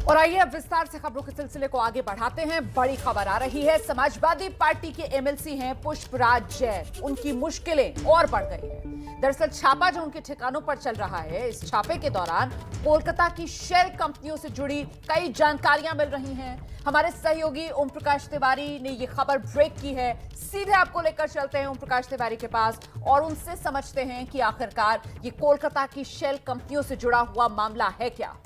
और आइए अब विस्तार से खबरों के सिलसिले को आगे बढ़ाते हैं। बड़ी खबर आ रही है, समाजवादी पार्टी के एमएलसी हैं पुष्पराज जैन, उनकी मुश्किलें और बढ़ गई हैं। दरअसल छापा जो उनके ठिकानों पर चल रहा है, इस छापे के दौरान कोलकाता की शेल कंपनियों से जुड़ी कई जानकारियां मिल रही हैं। हमारे सहयोगी ओम प्रकाश तिवारी ने यह खबर ब्रेक की है। सीधे आपको लेकर चलते हैं ओम प्रकाश तिवारी के पास और उनसे समझते हैं कि आखिरकार ये कोलकाता की शेल कंपनियों से जुड़ा हुआ मामला है क्या।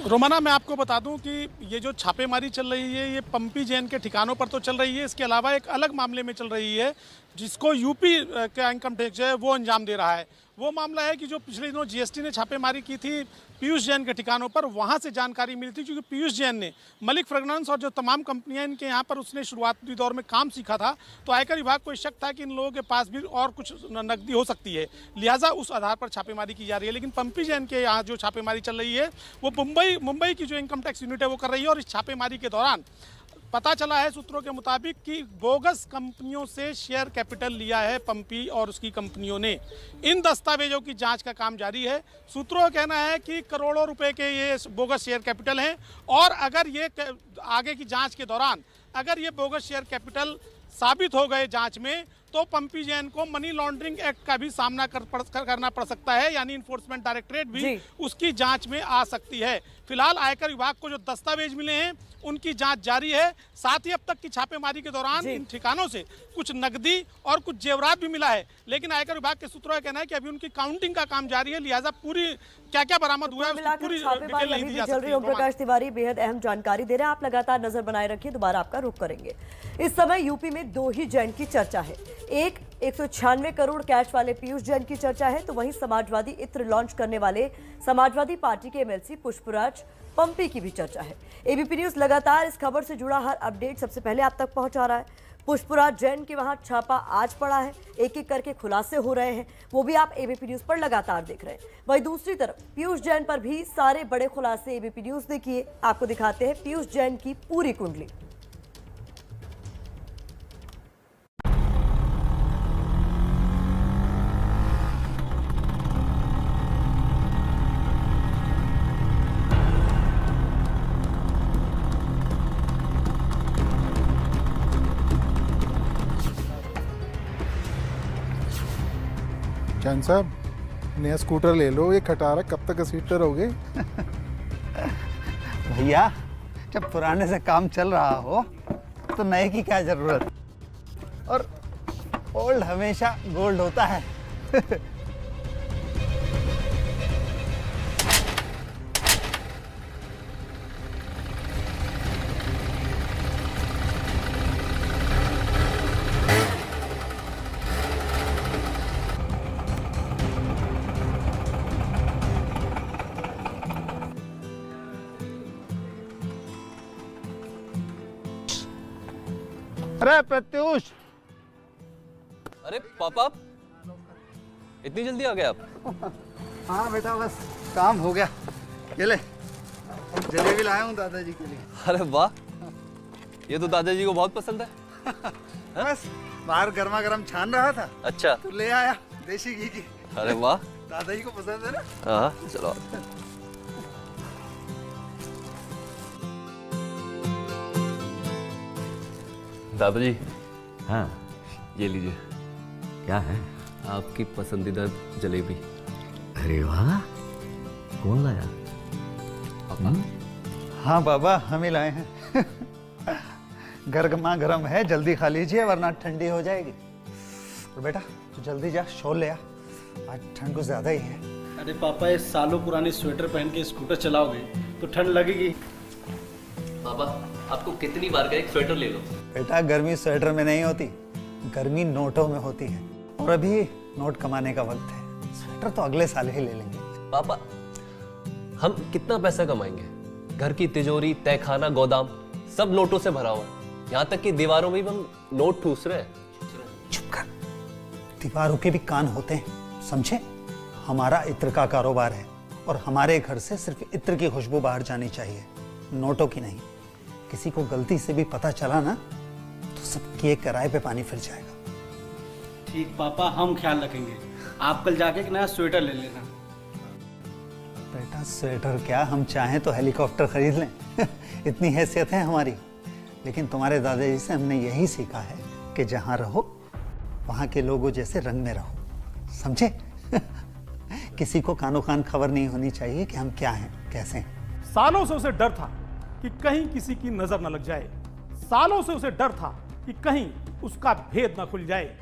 रोमाना, मैं आपको बता दूं कि ये जो छापेमारी चल रही है ये पंपी जैन के ठिकानों पर तो चल रही है, इसके अलावा एक अलग मामले में चल रही है जिसको यूपी का इनकम टैक्स है वो अंजाम दे रहा है। वो मामला है कि जो पिछले दिनों जीएसटी ने छापेमारी की थी पीयूष जैन के ठिकानों पर, वहाँ से जानकारी मिली थी क्योंकि पीयूष जैन ने मलिक फ्रेगनेंस और जो तमाम कंपनियां इनके यहाँ पर उसने शुरुआती दौर में काम सीखा था, तो आयकर विभाग को शक था कि इन लोगों के पास भी और कुछ नकदी हो सकती है, लिहाजा उस आधार पर छापेमारी की जा रही है। लेकिन पंपी जैन के यहाँ जो छापेमारी चल रही है वो मुंबई की जो इनकम टैक्स यूनिट है वो कर रही है। और इस छापेमारी के दौरान पता चला है सूत्रों के मुताबिक कि बोगस कंपनियों से शेयर कैपिटल लिया है पंपी और उसकी कंपनियों ने। इन दस्तावेजों की जांच का काम जारी है। सूत्रों का कहना है कि करोड़ों रुपए के ये बोगस शेयर कैपिटल हैं और अगर ये आगे की जांच के दौरान अगर ये बोगस शेयर कैपिटल साबित हो गए जांच में, तो पंपी जैन को मनी लॉन्ड्रिंग एक्ट का भी सामना करना पड़ सकता है, यानी इन्फोर्समेंट डायरेक्टरेट भी उसकी जांच में आ सकती है। फिलहाल आयकर विभाग को जो दस्तावेज मिले हैं उनकी जांच जारी है। साथ ही अब तक की छापेमारी के दौरान इन ठिकानों से कुछ नकदी और कुछ जेवरात भी मिला है, लेकिन आयकर विभाग के सूत्रों का कहना है कि अभी उनकी काउंटिंग का काम जारी है, लिहाजा पूरी क्या क्या बरामद हुआ है उसकी पूरी डिटेल नहीं दी जा सकती। ओम प्रकाश तिवारी बेहद अहम जानकारी दे रहे हैं, आप लगातार नजर बनाए रखिए, दोबारा आपका रुख करेंगे। इस समय यूपी में दो ही जैन की चर्चा है, एक 196 करोड़ कैश वाले पीयूष जैन की चर्चा है, तो वहीं समाजवादी इत्र लॉन्च करने वाले समाजवादी पार्टी के एमएलसी पुष्पराज पंपी की भी चर्चा है। एबीपी न्यूज लगातार इस खबर से जुड़ा हर अपडेट सबसे पहले आप तक पहुंचा रहा है। पुष्पराज जैन के वहां छापा आज पड़ा है, एक एक करके खुलासे हो रहे हैं, वो भी आप एबीपी न्यूज पर लगातार देख रहे हैं। वहीं दूसरी तरफ पीयूष जैन पर भी सारे बड़े खुलासे एबीपी न्यूज ने किए। आपको दिखाते हैं पीयूष जैन की पूरी कुंडली। जैन साहब, नया स्कूटर ले लो, ये खटारा कब तक घसीटते रहोगे? भैया, जब पुराने से काम चल रहा हो तो नए की क्या जरूरत, और ओल्ड हमेशा गोल्ड होता है। अरे प्रत्युष! अरे पापा, इतनी जल्दी आ गए आप? हाँ बेटा, बस काम हो गया। ये ले, जलेबी लाया हूँ दादाजी के लिए। अरे वाह, ये तो दादाजी को बहुत पसंद है। बस बाहर गर्मा गर्म छान रहा था, अच्छा तो ले आया देसी घी की। अरे वाह, दादाजी को पसंद है ना। हाँ चलो। दादाजी, हाँ ये लीजिए, क्या है? आपकी पसंदीदा जलेबी। अरे वाह, कौन लाया? पापा? हाँ बाबा, हम ही लाए हैं। गर्मा गर्म है, जल्दी खा लीजिए वरना ठंडी हो जाएगी। और बेटा तो जल्दी जा, शॉल ले आ, आज ठंड कुछ ज्यादा ही है। अरे पापा, ये सालों पुरानी स्वेटर पहन के स्कूटर चलाओगे तो ठंड लगेगी। पापा, आपको कितनी बार का एक स्वेटर ले लो। बेटा, गर्मी स्वेटर में नहीं होती, गर्मी नोटों में होती है, और अभी नोट कमाने का वक्त है। स्वेटर तो अगले साल ही ले लेंगे। पापा, हम कितना पैसा कमाएंगे? घर की तिजोरी, तहखाना, गोदाम सब नोटों से भरा हुआ है, यहाँ तक कि दीवारों में भी हम नोट ठूस रहे हैं। चुप कर, दीवारों के भी कान होते हैं, समझे? हमारा इत्र का कारोबार है और हमारे घर से सिर्फ इत्र की खुशबू बाहर जानी चाहिए, नोटों की नहीं। किसी को गलती से भी पता चला ना तो सबके किराए पे पानी फिर जाएगा। ठीक पापा, हम ख्याल रखेंगे। आप कल जाके एक नया स्वेटर ले लेना। बेटा स्वेटर क्या, हम चाहें तो हेलीकॉप्टर खरीद लें इतनी हैसियत है हमारी। लेकिन तुम्हारे दादाजी से हमने यही सीखा है कि जहाँ रहो वहाँ के लोगों जैसे रंग में रहो, समझे? किसी को कानो कान खबर नहीं होनी चाहिए कि हम क्या हैं, कैसे हैं। सालों से उसे डर था कि कहीं किसी की नजर न लग जाए। सालों से उसे डर था कि कहीं उसका भेद न खुल जाए,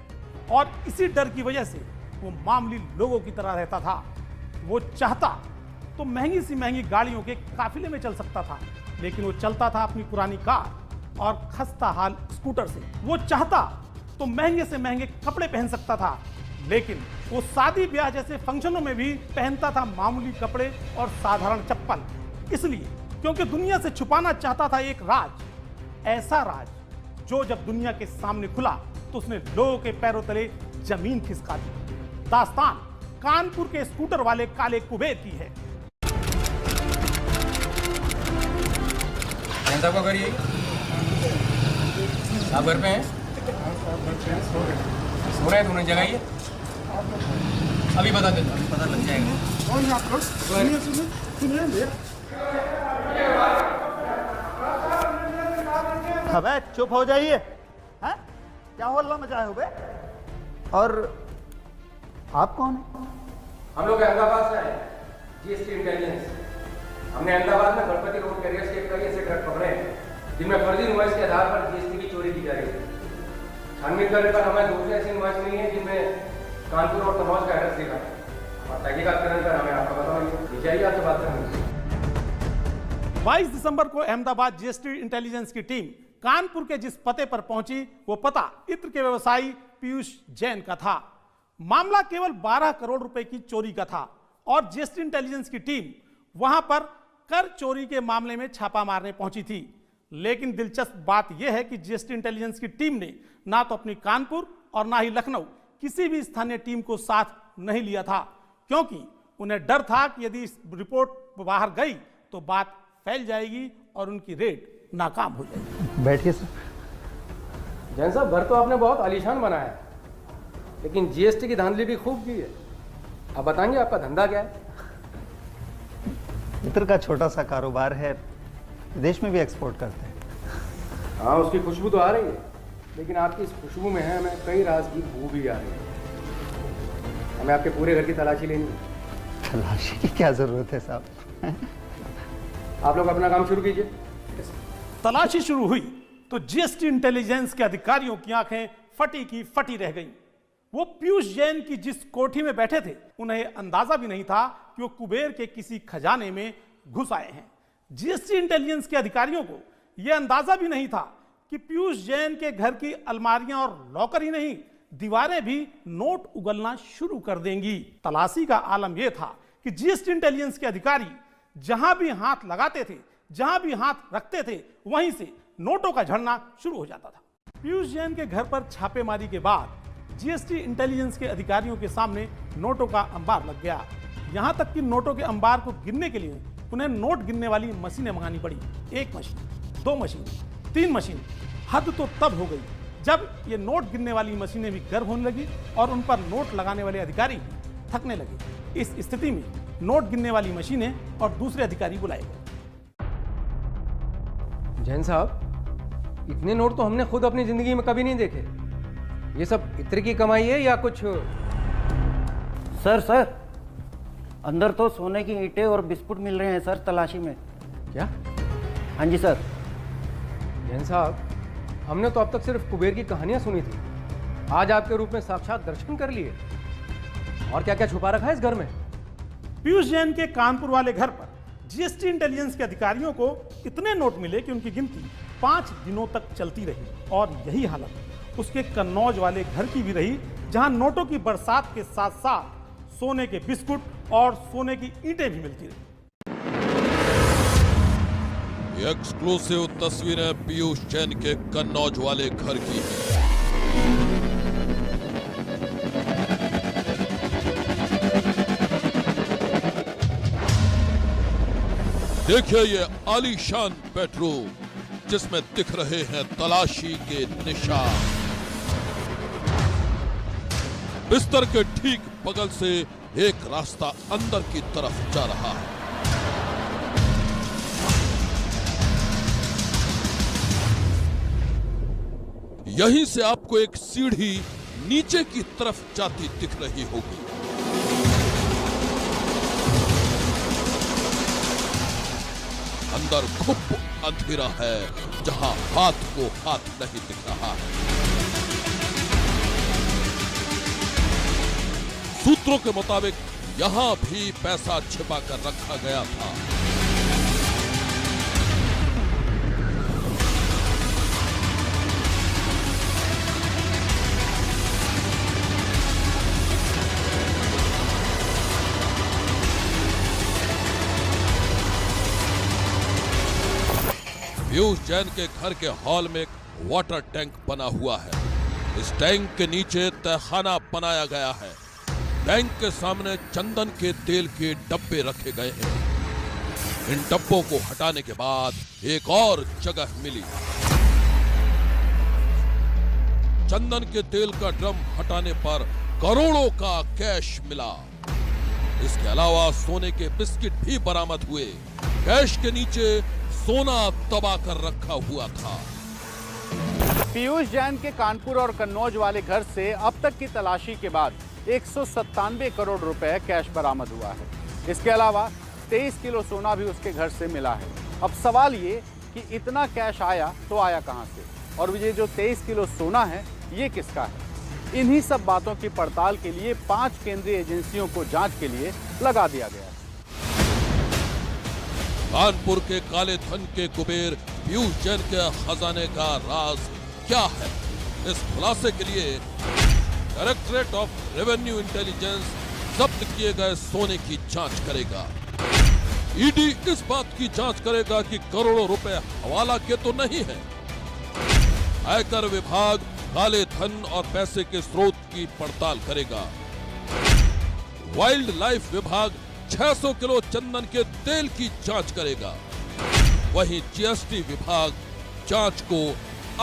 और इसी डर की वजह से वो मामूली लोगों की तरह रहता था। वो चाहता तो महंगी सी महंगी गाड़ियों के काफिले में चल सकता था, लेकिन वो चलता था अपनी पुरानी कार और खस्ता हाल स्कूटर से। वो चाहता तो महंगे से महंगे कपड़े पहन सकता था, लेकिन वो शादी ब्याह जैसे फंक्शनों में भी पहनता था मामूली कपड़े और साधारण चप्पल। इसलिए क्योंकि दुनिया से छुपाना चाहता था एक राज, ऐसा राज जो जब दुनिया के सामने खुला तो उसने लोगों के पैरों तले जमीन खिसका दी। दास्तान कानपुर के स्कूटर वाले काले कुबेर की है। साहब का घर यही, आप घर पे हैं? सो रहे हैं दोनों जगह, ये अभी बता देता हूँ, पता लग जाएगा। अबे चुप हो जाइए, हैं? क्या हल्ला मचाए हो बे? और आप कौन है? हम लोग अहमदाबाद से आए, जीएसटी इंटेलिजेंस। हमने अहमदाबाद में गणपति रोड कैरियर से कई ऐसे ट्रक पकड़े हैं जिनमें फर्जी इनवॉइस के आधार पर जीएसटी की चोरी की जा रही है। छानबीन करने पर हमें दूसरे ऐसी इनवॉइस मिली है जिनमें कानपुर और कन्नौज का एड्रेस दिखा है, और तहकीकात करने पर हमें आपका बताओ, नीचे आइए, आपसे बात करेंगे। 22 दिसंबर को अहमदाबाद जीएसटी इंटेलिजेंस की टीम कानपुर के जिस पते पर पहुंची, वो पता इत्र के व्यवसायी पीयूष जैन का था। मामला केवल 12 करोड़ रुपए की चोरी का था, और जीएसटी इंटेलिजेंस की टीम वहां पर कर चोरी के मामले में छापा मारने पहुंची थी। लेकिन दिलचस्प बात यह है कि जीएसटी इंटेलिजेंस की टीम ने ना तो अपनी कानपुर और ना ही लखनऊ किसी भी स्थानीय टीम को साथ नहीं लिया था, क्योंकि उन्हें डर था कि यदि इस रिपोर्ट बाहर गई तो बात फैल जाएगी और उनकी रेड नाकाम हो जाएगी। बैठिए सर। जैन साहब, घर तो आपने बहुत आलीशान बनाया है, लेकिन जीएसटी की धांधली भी खूब की है। आप बताएंगे आपका धंधा क्या है? इत्र का छोटा सा कारोबार है, विदेश में भी एक्सपोर्ट करते हैं। हाँ, उसकी खुशबू तो आ रही है, लेकिन आपकी इस खुशबू में है हमें कई राज की बू भी आ रही है। हमें आपके पूरे घर की तलाशी लेनी है। तलाशी की क्या जरूरत है साहब? आप लोग अपना काम शुरू कीजिए। तलाशी शुरू हुई तो जीएसटी इंटेलिजेंस के अधिकारियों की आंखें फटी की फटी रह गईं। वो पीयूष जैन की जिस कोठी में बैठे थे, उन्हें अंदाजा भी नहीं था कि वो कुबेर के किसी खजाने में घुस आए हैं। जीएसटी इंटेलिजेंस के अधिकारियों को यह अंदाजा भी नहीं था कि पीयूष जैन के घर की अलमारियां और लॉकर ही नहीं, दीवारें भी नोट उगलना शुरू कर देंगी। तलाशी का आलम यह था कि जीएसटी इंटेलिजेंस के अधिकारी जहां भी हाथ लगाते थे, जहां भी हाथ रखते थे, वहीं से नोटों का झड़ना शुरू हो जाता था। पीयूष जैन के घर पर छापेमारी के बाद जीएसटी इंटेलिजेंस के अधिकारियों के सामने नोटों का अंबार लग गया। यहां तक कि नोटों के अंबार को गिनने के लिए उन्हें नोट गिनने वाली मशीनें मंगानी पड़ी। 1 मशीन, 2 मशीन, 3 मशीन। हद तो तब हो गई जब ये नोट गिनने वाली मशीनें भी गर्म होने लगी और उन पर नोट लगाने वाले अधिकारी भी थकने लगे। इस स्थिति में नोट गिनने वाली मशीनें और दूसरे अधिकारी बुलाए गए। जैन साहब, इतने नोट तो हमने खुद अपनी जिंदगी में कभी नहीं देखे। ये सब इत्र की कमाई है या कुछ? सर अंदर तो सोने की ईंटें और बिस्कुट मिल रहे हैं सर, तलाशी में। क्या? हाँ जी सर। जैन साहब, हमने तो अब तक सिर्फ कुबेर की कहानियां सुनी थी, आज आपके रूप में साक्षात दर्शन कर लिए। और क्या क्या छुपा रखा है इस घर में? पीयूष जैन के कानपुर वाले घर पर जीएसटी इंटेलिजेंस के अधिकारियों को इतने नोट मिले कि उनकी गिनती 5 दिनों तक चलती रही। और यही हालत उसके कन्नौज वाले घर की भी रही, जहां नोटों की बरसात के साथ साथ सोने के बिस्कुट और सोने की ईंटें भी मिलती रही। एक्सक्लूसिव तस्वीरें पीयूष जैन के कन्नौज वाले घर की हैं। देखिए ये आलीशान बेडरूम जिसमें दिख रहे हैं तलाशी के निशान। बिस्तर के ठीक बगल से एक रास्ता अंदर की तरफ जा रहा है। यहीं से आपको एक सीढ़ी नीचे की तरफ जाती दिख रही होगी। अंदर खूब अंधेरा है, जहां हाथ को हाथ नहीं दिख रहा है। सूत्रों के मुताबिक यहां भी पैसा छिपा कर रखा गया था। पीयूष जैन के घर के हॉल में एक वाटर टैंक बना हुआ है। इस टैंक के नीचे तहखाना बनाया गया है। टैंक के सामने चंदन के तेल के डब्बे रखे गए हैं। इन डब्बों को हटाने के बाद एक और जगह मिली। चंदन के तेल का ड्रम हटाने पर करोड़ों का कैश मिला। इसके अलावा सोने के बिस्किट भी बरामद हुए। कैश के नीचे सोना दबा कर रखा हुआ था। पीयूष जैन के कानपुर और कन्नौज वाले घर से अब तक की तलाशी के बाद 197 करोड़ रुपए कैश बरामद हुआ है। इसके अलावा 23 किलो सोना भी उसके घर से मिला है। अब सवाल ये कि इतना कैश आया तो आया कहां से, और ये जो 23 किलो सोना है ये किसका है? इन्हीं सब बातों की पड़ताल के लिए 5 केंद्रीय एजेंसियों को जांच के लिए लगा दिया गया है। कानपुर के काले धन के कुबेर पीयूष जैन के खजाने का राज क्या है? इस खुलासे के लिए डायरेक्टरेट ऑफ रेवेन्यू इंटेलिजेंस जब्त किए गए सोने की जांच करेगा। ईडी इस बात की जांच करेगा कि करोड़ों रुपए हवाला के तो नहीं है। आयकर विभाग काले धन और पैसे के स्रोत की पड़ताल करेगा। वाइल्ड लाइफ विभाग 600 किलो चंदन के तेल की जांच करेगा। वहीं जीएसटी विभाग जांच को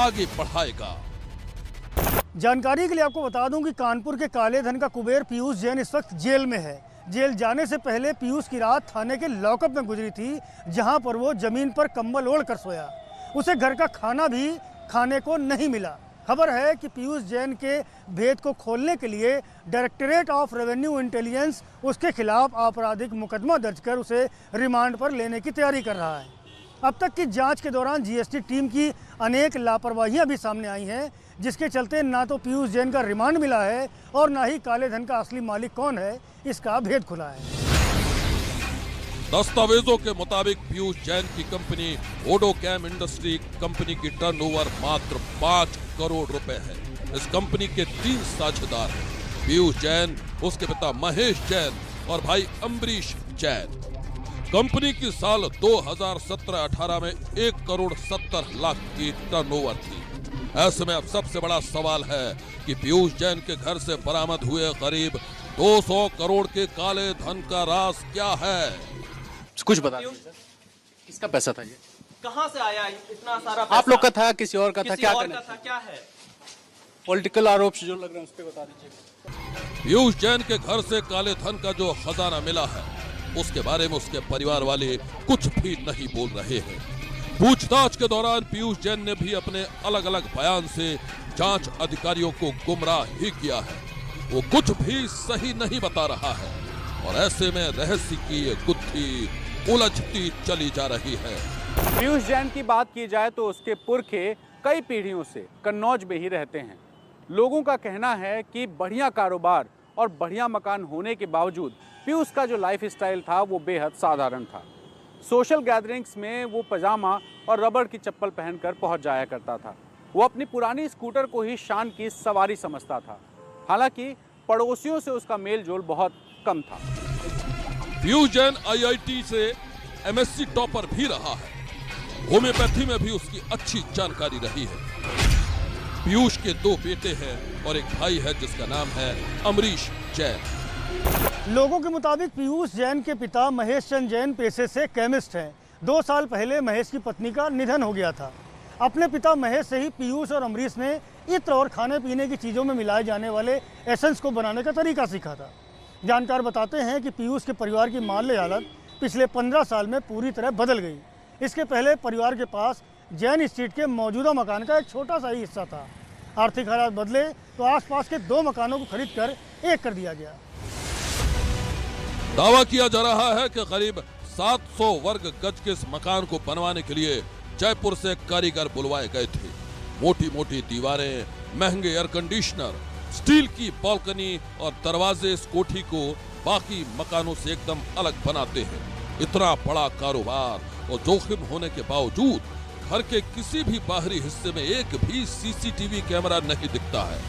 आगे बढ़ाएगा। जानकारी के लिए आपको बता दूं कि कानपुर के काले धन का कुबेर पीयूष जैन इस वक्त जेल में है। जेल जाने से पहले पीयूष की रात थाने के लॉकअप में गुजरी थी, जहां पर वो जमीन पर कंबल ओढ़ कर सोया। उसे घर का खाना भी खाने को नहीं मिला। खबर है कि पीयूष जैन के भेद को खोलने के लिए डायरेक्टरेट ऑफ रेवेन्यू इंटेलिजेंस उसके खिलाफ आपराधिक मुकदमा दर्ज कर उसे रिमांड पर लेने की तैयारी कर रहा है। अब तक की जांच के दौरान जीएसटी टीम की अनेक लापरवाहियां भी सामने आई हैं, जिसके चलते ना तो पीयूष जैन का रिमांड मिला है और ना ही काले धन का असली मालिक कौन है इसका भेद खुला है। दस्तावेजों के मुताबिक पीयूष जैन की कंपनी ओडोकैम इंडस्ट्री कंपनी की टर्नओवर मात्र 5 करोड़ रुपए है। इस कंपनी के 3 साझेदार हैं, पीयूष जैन, उसके पिता महेश जैन और भाई अम्बरीश जैन। कंपनी की साल 2017-18 में 1 करोड़ 70 लाख की टर्नओवर थी। ऐसे में अब सबसे बड़ा सवाल है कि पीयूष जैन के घर से बरामद हुए करीब 200 करोड़ के काले धन का राज क्या है? कुछ बता दीजिए सर, किसका पैसा था ये? कहाँ से आया इतना सारा पैसा? आप लोग का था, किसी और का था? क्या और का था? क्या है? पॉलिटिकल आरोप जो लग रहे हैं उस पे बता दीजिए। पीयूष जैन के घर से काले धन का जो खजाना मिला है, उसके बारे में उसके परिवार वाले कुछ भी नहीं बोल रहे हैं। पूछताछ के दौरान पीयूष जैन ने भी अपने अलग अलग बयान से जांच अधिकारियों को गुमराह ही किया है। वो कुछ भी सही नहीं बता रहा है और ऐसे में रहस्य की ये गुत्थी उलझती चली जा रही है। पीयूष जैन की बात की जाए तो उसके पुरखे कई पीढ़ियों से कन्नौज में ही रहते हैं। लोगों का कहना है कि बढ़िया कारोबार और बढ़िया मकान होने के बावजूद पीयूष का जो लाइफ स्टाइल था वो बेहद साधारण था। सोशल गैदरिंग्स में वो पजामा और रबड़ की चप्पल पहनकर पहुंच जाया करता था। वो अपनी पुरानी स्कूटर को ही शान की सवारी समझता था। हालांकि पड़ोसियों से उसका मेल जोल बहुत कम था। पीयूष जैन आईआईटी से एमएससी टॉपर भी रहा है। होम्योपैथी में भी उसकी अच्छी जानकारी रही है। पीयूष के 2 बेटे हैं और एक भाई है जिसका नाम है अम्बरीश जैन। लोगों के मुताबिक पीयूष जैन के पिता महेश चंद जैन पेशे से केमिस्ट हैं। 2 साल पहले महेश की पत्नी का निधन हो गया था। अपने पिता महेश से ही पीयूष और अम्बरीश ने इत्र और खाने पीने की चीज़ों में मिलाए जाने वाले एसेंस को बनाने का तरीका सीखा था। जानकार बताते हैं कि पीयूष के परिवार की माली हालत पिछले 15 साल में पूरी तरह बदल गई। इसके पहले परिवार के पास जैन स्ट्रीट के मौजूदा मकान का एक छोटा सा ही हिस्सा था। आर्थिक हालात बदले तो आसपास के 2 मकानों को खरीदकर एक कर दिया गया। दावा किया जा रहा है कि करीब 700 वर्ग गज के इस मकान को बनवाने के लिए जयपुर से कारीगर बुलवाए गए थे। मोटी मोटी दीवारें, महंगे एयर कंडीशनर, स्टील की बालकनी और दरवाजे इस कोठी को बाकी मकानों से एकदम अलग बनाते हैं। इतना बड़ा कारोबार और जोखिम होने के बावजूद घर के किसी भी बाहरी हिस्से में एक भी सीसीटीवी कैमरा नहीं दिखता है।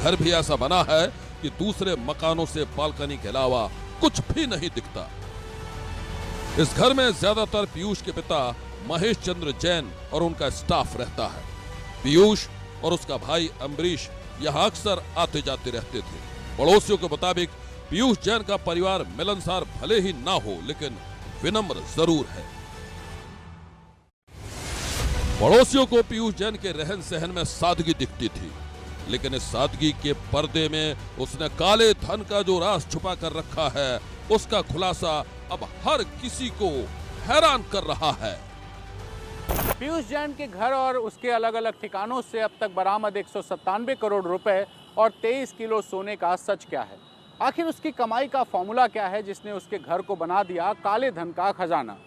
घर भी ऐसा बना है कि दूसरे मकानों से बालकनी के अलावा कुछ भी नहीं दिखता। इस घर में ज्यादातर पीयूष के पिता महेश चंद्र जैन और उनका स्टाफ रहता है। पीयूष और उसका भाई अम्बरीश यहाँ अक्सर आते जाते रहते थे। पड़ोसियों के मुताबिक पीयूष जैन का परिवार मिलनसार भले ही ना हो, लेकिन विनम्र जरूर है। पड़ोसियों को पीयूष जैन के रहन सहन में सादगी दिखती थी, लेकिन इस सादगी के पर्दे में उसने काले धन का जो राज छुपा कर रखा है, उसका खुलासा अब हर किसी को हैरान कर रहा है। पीयूष जैन के घर और उसके अलग अलग ठिकानों से अब तक बरामद 197 करोड़ रुपए और 23 किलो सोने का सच क्या है? आखिर उसकी कमाई का फॉर्मूला क्या है जिसने उसके घर को बना दिया काले धन का खजाना?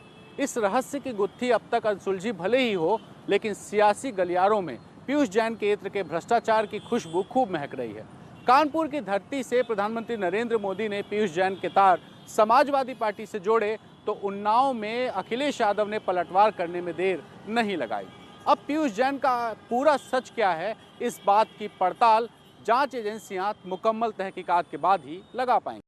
इस रहस्य की गुत्थी अब तक अनसुलझी भले ही हो, लेकिन सियासी गलियारों में पीयूष जैन के इत्र के भ्रष्टाचार की खुशबू खूब महक रही है। कानपुर की धरती से प्रधानमंत्री नरेंद्र मोदी ने पीयूष जैन के तार समाजवादी पार्टी से जोड़े तो उन्नाव में अखिलेश यादव ने पलटवार करने में देर नहीं लगाई। अब पीयूष जैन का पूरा सच क्या है, इस बात की पड़ताल जांच एजेंसियां मुकम्मल तहकीकात के बाद ही लगा पाएंगी।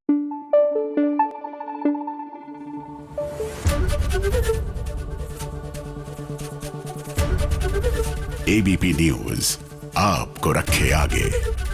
एबीपी न्यूज आपको रखे आगे।